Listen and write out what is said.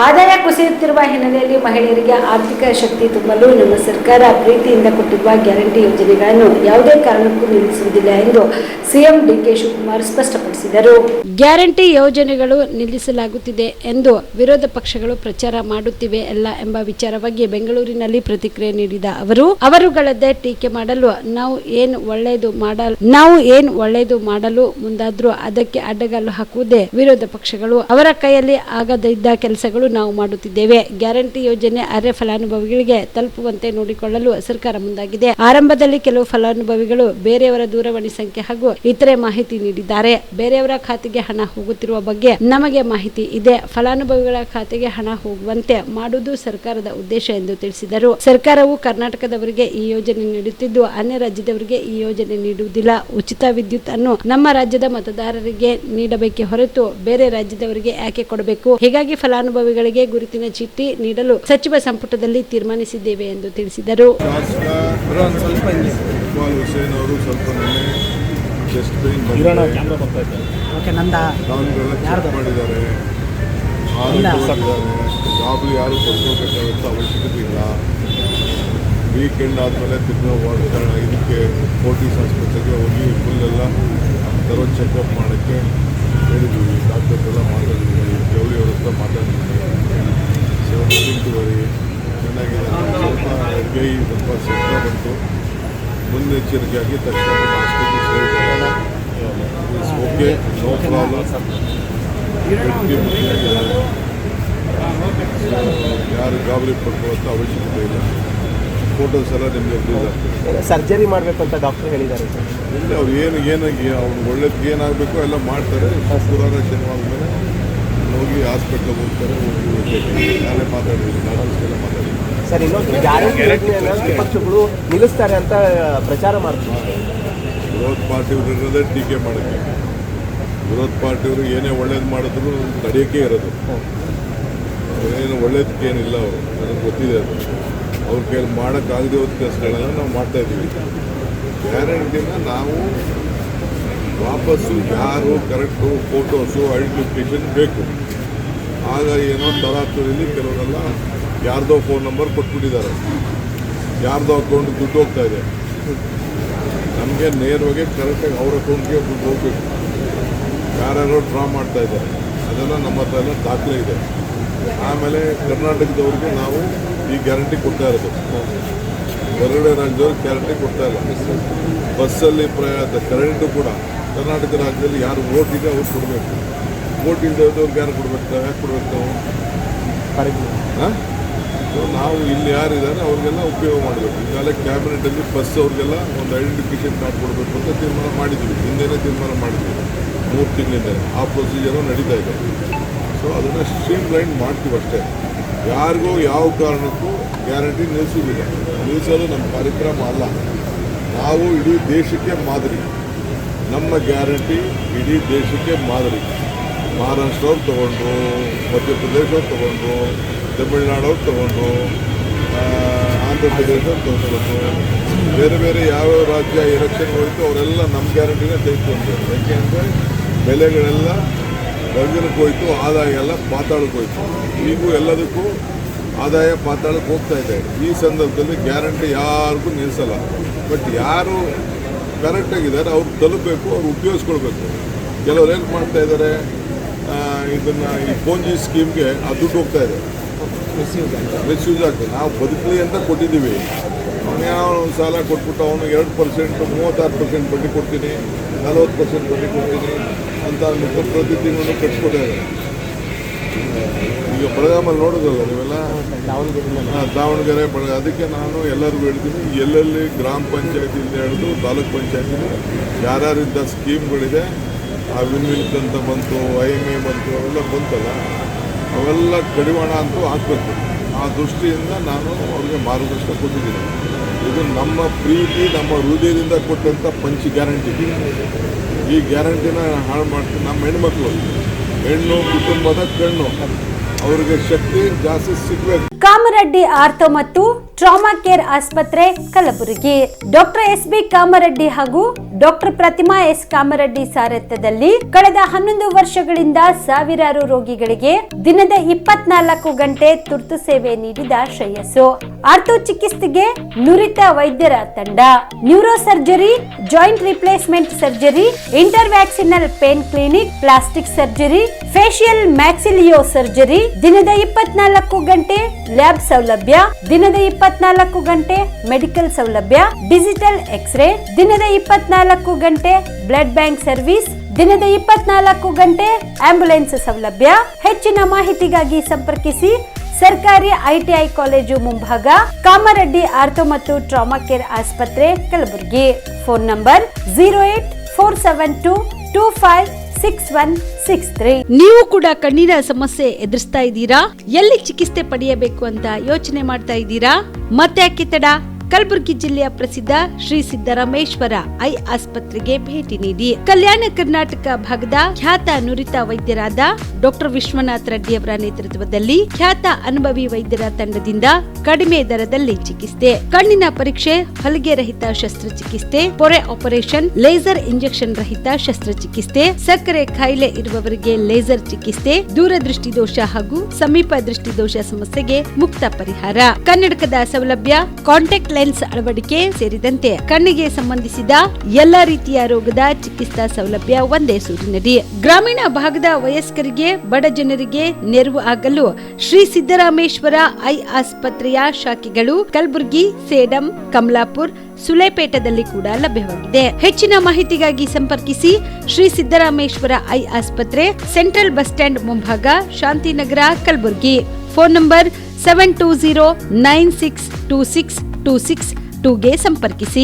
ಆದಾಯ ಕುಸಿಯುತ್ತಿರುವ ಹಿನ್ನೆಲೆಯಲ್ಲಿ ಮಹಿಳೆಯರಿಗೆ ಆರ್ಥಿಕ ಶಕ್ತಿ ತುಂಬಲು ನಮ್ಮ ಸರ್ಕಾರ ಪ್ರೀತಿಯಿಂದ ಕೊಟ್ಟಿರುವ ಗ್ಯಾರಂಟಿ ಯೋಜನೆಗಳನ್ನು ಯಾವುದೇ ಕಾರಣಕ್ಕೂ ನಿಲ್ಲಿಸುವುದಿಲ್ಲ ಎಂದು ಸಿಎಂ ಡಿಕೆ ಶಿವಕುಮಾರ್ ಸ್ಪಷ್ಟಪಡಿಸಿದರು. ಗ್ಯಾರಂಟಿ ಯೋಜನೆಗಳು ನಿಲ್ಲಿಸಲಾಗುತ್ತಿದೆ ಎಂದು ವಿರೋಧ ಪಕ್ಷಗಳು ಪ್ರಚಾರ ಮಾಡುತ್ತಿವೆ ಅಲ್ಲ ಎಂಬ ವಿಚಾರವಾಗಿ ಬೆಂಗಳೂರಿನಲ್ಲಿ ಪ್ರತಿಕ್ರಿಯೆ ನೀಡಿದ ಅವರುಗಳದ್ದೇ ಟೀಕೆ ಮಾಡಲು ನಾವು ಏನು ಒಳ್ಳೆಯದು ಮಾಡಲು ಮುಂದಾದ್ರೂ ಅದಕ್ಕೆ ಅಡ್ಡಗಾಲು ಹಾಕುವುದೇ ವಿರೋಧ ಪಕ್ಷಗಳು. ಅವರ ಕೈಯಲ್ಲಿ ಆಗದಿದ್ದ ಕೆಲಸಗಳು ನಾವು ಮಾಡುತ್ತಿದ್ದೇವೆ. ಗ್ಯಾರಂಟಿ ಯೋಜನೆ ಅರ್ಹ ಫಲಾನುಭವಿಗಳಿಗೆ ತಲುಪುವಂತೆ ನೋಡಿಕೊಳ್ಳಲು ಸರ್ಕಾರ ಮುಂದಾಗಿದೆ. ಆರಂಭದಲ್ಲಿ ಕೆಲವು ಫಲಾನುಭವಿಗಳು ಬೇರೆಯವರ ದೂರವಾಣಿ ಸಂಖ್ಯೆ ಹಾಗೂ ಇತರೆ ಮಾಹಿತಿ ನೀಡಿದ್ದಾರೆ. ಬೇರೆಯವರ ಖಾತೆಗೆ ಹಣ ಹೋಗುತ್ತಿರುವ ಬಗ್ಗೆ ನಮಗೆ ಮಾಹಿತಿ ಇದೆ. ಫಲಾನುಭವಿಗಳ ಖಾತೆಗೆ ಹಣ ಹೋಗುವಂತೆ ಮಾಡುವುದು ಸರ್ಕಾರದ ಉದ್ದೇಶ ಎಂದು ತಿಳಿಸಿದರು. ಸರ್ಕಾರವು ಕರ್ನಾಟಕದವರಿಗೆ ಈ ಯೋಜನೆ ನೀಡುತ್ತಿದ್ದು ಅನ್ಯ ರಾಜ್ಯದವರಿಗೆ ಈ ಯೋಜನೆ ನೀಡುವುದಿಲ್ಲ. ಉಚಿತ ವಿದ್ಯುತ್ ಅನ್ನು ನಮ್ಮ ರಾಜ್ಯದ ಮತದಾರರಿಗೆ ನೀಡಬೇಕೇ ಹೊರತು ಬೇರೆ ರಾಜ್ಯದವರಿಗೆ ಯಾಕೆ ಕೊಡಬೇಕು? ಹೀಗಾಗಿ ಫಲಾನುಭವಿಗಳಿಗೆ ಗುರುತಿನ ಚೀಟಿ ನೀಡಲು ಸಚಿವ ಸಂಪುಟದಲ್ಲಿ ತೀರ್ಮಾನಿಸಿದ್ದೇವೆ ಎಂದು ತಿಳಿಸಿದರು. ವೀಕೆಂಡ್ ಆದಮೇಲೆ ಇದಕ್ಕೆ ಫೋರ್ಟಿಸ್ ಆಸ್ಪತ್ರೆಗೆ ಹೋಗಿ ಫುಲ್ಲೆಲ್ಲ ತರೋ ಚೆಕಪ್ ಮಾಡೋಕ್ಕೆ ಹೇಳಿದ್ವಿ. ಡಾಕ್ಟರ್ಸ್ ಎಲ್ಲ ಮಾತಾಡಿದ್ವಿ, ಜವಳಿ ಅವ್ರ ಹತ್ರ ಮಾತಾಡಿದ್ವಿ. 17 ವರೆ ಚೆನ್ನಾಗಿದೆ. ಸ್ವಲ್ಪ ಸೆಟ್ಟ ಬಂತು. ಮುನ್ನೆಚ್ಚರಿಕೆಯಾಗಿ ತಕ್ಷಣ ಆಸ್ಪತ್ರೆ ಸೇರಿದ್ದಾರೆ. Okay, no problem. ಯಾರು ಗಾಬರಿ ಪಡ್ಕೊಳ್ಳೋಂಥ ಅವಶ್ಯಕತೆ ಇಲ್ಲ. ಫೋಟೋಸ್ ಎಲ್ಲ ನಿಮಗೆ ರಿಲೀಸ್ ಆಗ್ತದೆ. ಸರ್ಜರಿ ಮಾಡಬೇಕು ಅಂತ ಡಾಕ್ಟರ್ ಹೇಳಿದ್ದಾರೆ. ಇಲ್ಲ, ಅವ್ರು ಅವ್ರು ಒಳ್ಳೇದಕ್ಕೆ ಏನಾಗಬೇಕು ಎಲ್ಲ ಮಾಡ್ತಾರೆ. ಶುಕ್ರವಾರ ಶನಿವಾರ ಮೇಲೆ ಹೋಗಿ ಹಾಸ್ಪಿಟ್ಲಿಗೆ ಹೋಗ್ತಾರೆ. ಹೋಗಿ ನಾನೇ ಮಾತಾಡಿದ್ದೀನಿ, ಡಾಕ್ಟರ್ಸ್ಗೆಲ್ಲ ಮಾತಾಡಿದ್ದೀನಿ. ಸರ್, ಇನ್ನೊಂದು ಗ್ಯಾರಂಟಿ ಪಕ್ಷಗಳು ನಿಲ್ಲಿಸ್ತಾರೆ ಅಂತ ಪ್ರಚಾರ ಮಾಡ್ತಾರೆ. ವಿರೋಧ ಪಾರ್ಟಿಯವರು ಇರೋದೇ ಟೀಕೆ ಮಾಡೋಕ್ಕೆ. ವಿರೋಧ ಪಾರ್ಟಿಯವರು ಏನೇ ಒಳ್ಳೇದು ಮಾಡಿದ್ರು ತಡೆಯೋಕ್ಕೆ ಇರೋದು. ಏನು ಒಳ್ಳೇದಕ್ಕೇನಿಲ್ಲ. ಅವರು ನನಗೆ ಗೊತ್ತಿದೆ. ಅದು ಅವ್ರ ಕೈಲಿ ಮಾಡೋಕ್ಕಾಗದೆ ಹೋದ ಕೆಲಸಗಳನ್ನ ನಾವು ಮಾಡ್ತಾಯಿದ್ದೀವಿ. ಗ್ಯಾರಂಟಿನ ನಾವು ವಾಪಸ್ಸು ಯಾರು ಕರೆಕ್ಟು ಫೋಟೋಸು ಐಡೆಂಟಿಫಿಕೇಷನ್ ಬೇಕು. ಆಗ ಏನೋ ತರಾತುರಿಯಲ್ಲಿ ಕೆಲವರೆಲ್ಲ ಯಾರ್ದೋ ಫೋನ್ ನಂಬರ್ ಕೊಟ್ಬಿಟ್ಟಿದ್ದಾರೆ, ಯಾರ್ದೋ ಅಕೌಂಟ್ಗೆ ದುಡ್ಡು ಹೋಗ್ತಾ ಇದೆ. ನಮಗೆ ನೇರವಾಗಿ ಕರೆಕ್ಟಾಗಿ ಅವ್ರ ಅಕೌಂಟ್ಗೆ ದುಡ್ಡು ಹೋಗಬೇಕು. ಯಾರ್ಯಾರೋ ಡ್ರಾ ಮಾಡ್ತಾಯಿದ್ದಾರೆ, ಅದೆಲ್ಲ ನಮ್ಮ ಹತ್ರ ಎಲ್ಲ ದಾಖಲೆ ಇದೆ. ಆಮೇಲೆ ಕರ್ನಾಟಕದವ್ರಿಗೆ ನಾವು ಈ ಗ್ಯಾರಂಟಿ ಕೊಡ್ತಾ ಇರೋದು. ಹೊರಗಡೆ ರಾಜ್ಯದವ್ರಿಗೆ ಗ್ಯಾರಂಟಿ ಕೊಡ್ತಾ ಇಲ್ಲ. ಬಸ್ಸಲ್ಲಿ ಕರೆಂಟು ಕೂಡ ಕರ್ನಾಟಕ ರಾಜ್ಯದಲ್ಲಿ ಯಾರು ವೋಟ್ ಇದೆ ಅವ್ರು ಕೊಡಬೇಕು. ವೋಟ್ ಇಲ್ಲದವ್ರಿಗೆ ಯಾರು ಕೊಡಬೇಕು? ಯಾಕೆ ಕೊಡಬೇಕು ನಾವು? ಸೊ ನಾವು ಇಲ್ಲಿ ಯಾರಿದ್ದಾರೆ ಅವ್ರಿಗೆಲ್ಲ ಉಪಯೋಗ ಮಾಡಬೇಕು. ಈಗಾಗಲೇ ಕ್ಯಾಬಿನೆಟಲ್ಲಿ ಬಸ್ ಅವ್ರಿಗೆಲ್ಲ ಒಂದು ಐಡೆಂಟಿಫಿಕೇಷನ್ ಕಾರ್ಡ್ ಕೊಡಬೇಕು ಅಂತ ತೀರ್ಮಾನ ಮಾಡಿದ್ವಿ. ಹಿಂದೆನೇ ತೀರ್ಮಾನ ಮಾಡಿದ್ವಿ, 3 ತಿಂಗಳಿಂದ. ಆ ಪ್ರೊಸೀಜರು ನಡೀತಾ ಇದೆ. ಸೊ ಅದನ್ನು ಸ್ಟ್ರೀಮ್ ಲೈನ್ ಮಾಡ್ತೀವಿ ಅಷ್ಟೇ. ಯಾರಿಗೂ ಯಾವ ಕಾರಣಕ್ಕೂ ಗ್ಯಾರಂಟಿ ನಿಲ್ಲಿಸೋದಿಲ್ಲ. ನಿಲ್ಲಿಸೋದು ನಮ್ಮ ಕಾರ್ಯಕ್ರಮ ಅಲ್ಲ. ನಾವು ಇಡೀ ದೇಶಕ್ಕೆ ಮಾದರಿ. ನಮ್ಮ ಗ್ಯಾರಂಟಿ ಇಡೀ ದೇಶಕ್ಕೆ ಮಾದರಿ. ಮಹಾರಾಷ್ಟ್ರವ್ರು ತೊಗೊಂಡ್ರು, ಮಧ್ಯಪ್ರದೇಶವ್ರು ತೊಗೊಂಡ್ರು, ತಮಿಳ್ನಾಡವ್ರು ತೊಗೊಂಡ್ರು, ಆಂಧ್ರ ಪ್ರದೇಶವ್ರು ತೊಗೊಂಡ್ರು, ಬೇರೆ ಬೇರೆ ಯಾವ್ಯಾವ ರಾಜ್ಯ ಎಲೆಕ್ಷನ್ ಹೋಯಿತು ಅವರೆಲ್ಲ ನಮ್ಮ ಗ್ಯಾರಂಟಿನೇ ತೆಗೆದುಕೊಂಡ್ರು. ಯಾಕೆಂದರೆ ಬೆಲೆಗಳೆಲ್ಲ ಗಗನಕ್ಕೆ ಹೋಯಿತು, ಆದಾಯ ಎಲ್ಲ ಪಾತಾಳಕ್ಕೆ ಹೋಯಿತು. ಈಗೂ ಎಲ್ಲದಕ್ಕೂ ಆದಾಯ ಪಾತಾಳಕ್ಕೆ ಹೋಗ್ತಾ ಇದೆ. ಈ ಸಂದರ್ಭದಲ್ಲಿ ಗ್ಯಾರಂಟಿ ಯಾರಿಗೂ ನಿಲ್ಲಿಸಲ್ಲ. ಬಟ್ ಯಾರು ಕರೆಕ್ಟಾಗಿದ್ದಾರೆ ಅವ್ರು ತಲುಪಬೇಕು, ಅವ್ರು ಉಪಯೋಗಿಸ್ಕೊಳ್ಬೇಕು. ಕೆಲವ್ರು ಏನು ಮಾಡ್ತಾ ಇದ್ದಾರೆ, ಇದನ್ನು ಈ ಪೋಂಜಿ ಸ್ಕೀಮ್ಗೆ ಆ ದುಡ್ಡು ಹೋಗ್ತಾ ಇದೆ, ಮಿಸ್ಯೂಸ್ ಆಗ್ತದೆ. ನಾವು ಬದುಕಲಿ ಅಂತ ಕೊಟ್ಟಿದ್ದೀವಿ. ಅವನು ಯಾವ ಸಾಲ ಕೊಟ್ಬಿಟ್ಟು ಅವನು 2%, 36% ಬಡ್ಡಿ ಕೊಡ್ತೀನಿ, 40% ಬಡ್ಡಿ ಕೊಡ್ತೀನಿ ಅಂತ ಅಂದ್ಬಿಟ್ಟು ಪ್ರತಿ ತಿಂಗಳು ಕಟ್ಸ್ಕೊಟ್ಟಿದ್ದಾರೆ. ಈಗ ಬೆಳಗಾಮಲ್ಲಿ ನೋಡೋದಲ್ಲ ನೀವೆಲ್ಲ, ದಾವಣಗೆರೆ ಅದಕ್ಕೆ ನಾನು ಎಲ್ಲರಿಗೂ ಹೇಳ್ತೀನಿ, ಎಲ್ಲೆಲ್ಲಿ ಗ್ರಾಮ ಪಂಚಾಯತಿಯಿಂದ ಹಿಡಿದು ತಾಲೂಕ್ ಪಂಚಾಯತಿನ ಯಾರ್ಯಾರಿಂದ ಸ್ಕೀಮ್ಗಳಿದೆ, ಆ ವಿನ್ವಿಲ್ಕ್ ಅಂತ ಬಂತು, IMA ಬಂತು, ಅವೆಲ್ಲ ಬಂತಲ್ಲ, ಅವೆಲ್ಲ ಕಡಿವಾಣ ಅಂತೂ ಹಾಕಬೇಕು. ಆ ದೃಷ್ಟಿಯಿಂದ ನಾನು ಅವ್ರಿಗೆ ಮಾರ್ಗದರ್ಶನ ಕೊಟ್ಟಿದ್ದೀನಿ. ಇದು ನಮ್ಮ ಪ್ರೀತಿ, ನಮ್ಮ ಹೃದಯದಿಂದ ಕೊಟ್ಟಂಥ ಪಂಚ್ ಗ್ಯಾರಂಟಿ. ಈ ಗ್ಯಾರಂಟಿನ ಹಾಳು ಮಾಡ್ತೀನಿ. ನಮ್ಮ ಹೆಣ್ಣು ಕುಟುಂಬದ ಕಣ್ಣು, ಅವರಿಗೆ ಶಕ್ತಿ ಜಾಸ್ತಿ ಸಿಗಬೇಕು. ಕಾಮರೆಡ್ಡಿ ಆರ್ಥೋ ಮತ್ತು ಟ್ರಾಮಾ ಕೇರ್ ಆಸ್ಪತ್ರೆ ಕಲಬುರಗಿ. Doctor S B. ಕಾಮರೆಡ್ಡಿ ಹಾಗೂ ಡಾಕ್ಟರ್ ಪ್ರತಿಮಾ ಎಸ್. ಕಾಮರೆಡ್ಡಿ ಸಾರಥ್ಯದಲ್ಲಿ ಕಳೆದ 11 ವರ್ಷಗಳಿಂದ ಸಾವಿರಾರು ರೋಗಿಗಳಿಗೆ ದಿನದ 24 ಗಂಟೆ ತುರ್ತು ಸೇವೆ ನೀಡಿದ ಶ್ರೇಯಸ್ಸು. ಆರ್ಥೋ ಚಿಕಿತ್ಸೆಗೆ ನುರಿತ ವೈದ್ಯರ ತಂಡ, neuro surgery, joint replacement surgery, interventional pain clinic, plastic surgery, facial maxillo surgery, ದಿನದ 24 ಗಂಟೆ ಲ್ಯಾಬ್ ಸೌಲಭ್ಯ, ದಿನದ 24 ಗಂಟೆ ಮೆಡಿಕಲ್ ಸೌಲಭ್ಯ, ಡಿಜಿಟಲ್ ಎಕ್ಸ್ರೇ, ದಿನದ 24 ಗಂಟೆ ಬ್ಲಡ್ ಬ್ಯಾಂಕ್ ಸರ್ವಿಸ್, ದಿನದ 24 ಗಂಟೆ ಆಂಬ್ಯುಲೆನ್ಸ್ ಸೌಲಭ್ಯ. ಹೆಚ್ಚಿನ ಮಾಹಿತಿಗಾಗಿ ಸಂಪರ್ಕಿಸಿ ಸರ್ಕಾರಿ ಐಟಿಐ ಕಾಲೇಜು ಮುಂಭಾಗ, ಕಾಮರೆಡ್ಡಿ ಆರ್ಥೋ ಮತ್ತು ಟ್ರಾಮಾ ಕೇರ್ ಆಸ್ಪತ್ರೆ ಕಲಬುರಗಿ. Phone number 08472256163. ನೀವು ಕೂಡ ಕಣ್ಣಿನ ಸಮಸ್ಯೆ ಎದುರಿಸ್ತಾ ಇದ್ದೀರಾ? ಎಲ್ಲಿ ಚಿಕಿತ್ಸೆ ಪಡೆಯಬೇಕು ಅಂತ ಯೋಚನೆ ಮಾಡ್ತಾ ಇದ್ದೀರಾ? ಮತ್ತೆ ಯಾಕೆ ತಡ? ಕಲಬುರಗಿ ಜಿಲ್ಲೆಯ ಪ್ರಸಿದ್ಧ ಶ್ರೀ ಸಿದ್ದರಾಮೇಶ್ವರ ಐ ಆಸ್ಪತ್ರೆಗೆ ಭೇಟಿ ನೀಡಿ ಕಲ್ಯಾಣ ಕರ್ನಾಟಕ ಭಾಗದ ಖ್ಯಾತ ನುರಿತ ವೈದ್ಯರಾದ ಡಾಕ್ಟರ್ ವಿಶ್ವನಾಥ್ ರೆಡ್ಡಿ ಅವರ ನೇತೃತ್ವದಲ್ಲಿ ಖ್ಯಾತ ಅನುಭವಿ ವೈದ್ಯರ ತಂಡದಿಂದ ಕಡಿಮೆ ದರದಲ್ಲಿ ಚಿಕಿತ್ಸೆ, ಕಣ್ಣಿನ ಪರೀಕ್ಷೆ, ಹೊಲಿಗೆ ರಹಿತ ಶಸ್ತ್ರಚಿಕಿತ್ಸೆ, ಪೊರೆ ಆಪರೇಷನ್, ಲೇಸರ್ ಇಂಜೆಕ್ಷನ್ ರಹಿತ ಶಸ್ತ್ರಚಿಕಿತ್ಸೆ, ಸಕ್ಕರೆ ಕಾಯಿಲೆ ಇರುವವರಿಗೆ ಲೇಸರ್ ಚಿಕಿತ್ಸೆ, ದೂರದೃಷ್ಟಿ ದೋಷ ಹಾಗೂ ಸಮೀಪ ದೃಷ್ಟಿ ದೋಷ ಸಮಸ್ಯೆಗೆ ಮುಕ್ತ ಪರಿಹಾರ, ಕನ್ನಡಕದ ಸೌಲಭ್ಯ, ಕಾಂಟ್ಯಾಕ್ಟ್ ಲೆನ್ಸ್ ಅಳವಡಿಕೆ ಸೇರಿದಂತೆ ಕಣ್ಣಿಗೆ ಸಂಬಂಧಿಸಿದ ಎಲ್ಲಾ ರೀತಿಯ ರೋಗದ ಚಿಕಿತ್ಸಾ ಸೌಲಭ್ಯ ಒಂದೇ ಸೂರಿನಡಿ. ಗ್ರಾಮೀಣ ಭಾಗದ ವಯಸ್ಕರಿಗೆ, ಬಡ ಜನರಿಗೆ ನೆರವು ಆಗಲು ಶ್ರೀ ಸಿದ್ದರಾಮೇಶ್ವರ ಐ ಆಸ್ಪತ್ರೆಯ ಶಾಖೆಗಳು ಕಲಬುರಗಿ, ಸೇಡಂ, ಕಮಲಾಪುರ್, ಸುಲೇಪೇಟದಲ್ಲಿ ಕೂಡ ಲಭ್ಯವಾಗಿದೆ. ಹೆಚ್ಚಿನ ಮಾಹಿತಿಗಾಗಿ ಸಂಪರ್ಕಿಸಿ ಶ್ರೀ ಸಿದ್ದರಾಮೇಶ್ವರ ಐ ಆಸ್ಪತ್ರೆ, ಸೆಂಟ್ರಲ್ ಬಸ್ ಸ್ಟ್ಯಾಂಡ್ ಮುಂಭಾಗ, ಶಾಂತಿನಗರ, ಕಲಬುರಗಿ. ಫೋನ್ ನಂಬರ್ 720962626 2ಗೆ ಸಂಪರ್ಕಿಸಿ.